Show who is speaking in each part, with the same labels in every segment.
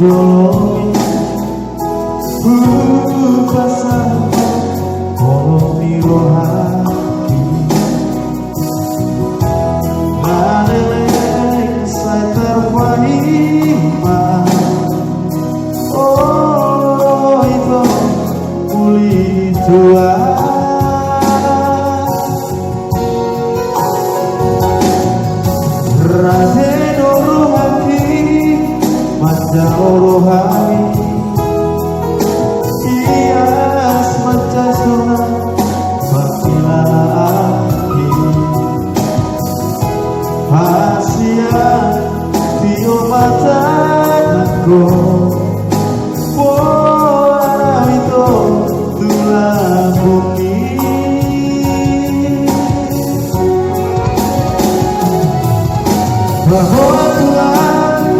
Speaker 1: dolomi pasan koloni rohani naleleng saya terfahima oh itu muli tua Raden rohani mata rohani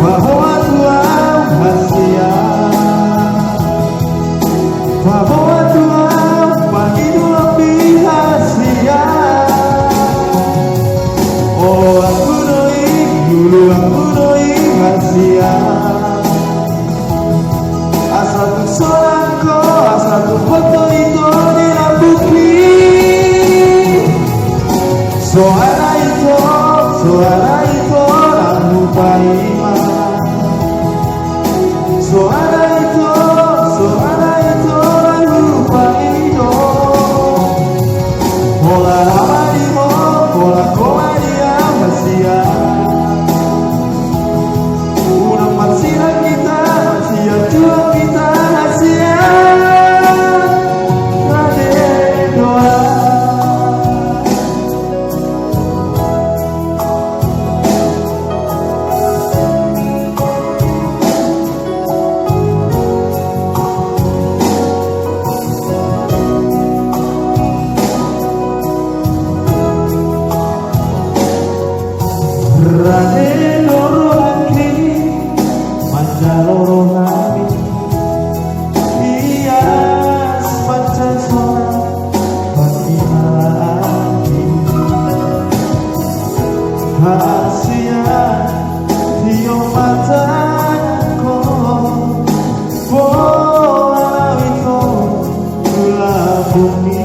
Speaker 1: bahwa Tuhan hasia bahwa Tuhan begitu lebih hasia oh aku doi dulu aku doi hasia asal tu solangko asal tu foto itu dilambuki suara itu Paima suara itu lupa itu pola ramadimo pola komadia masia una masia kita masia jua kita hasia Raden doa Raden rohani manja rohani hias pancasona bagi malaki hasia tio mataku bola itu gula bumi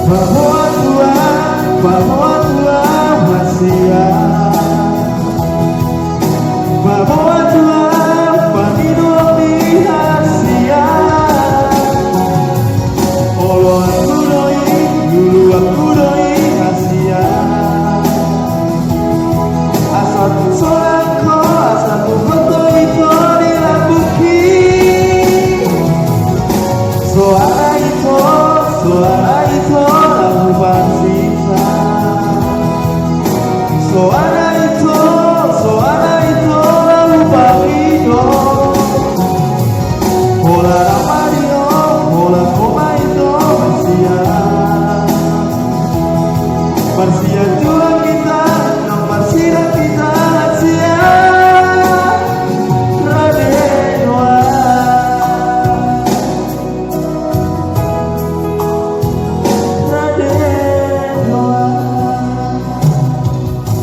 Speaker 1: bahwa Tuhan hasia bahwa Tuhan begitu lebih hasia oh aku doi dulu aku doi hasia asal tu solangko asal tu foto itu dilambuki suara itu lagu bersisa suara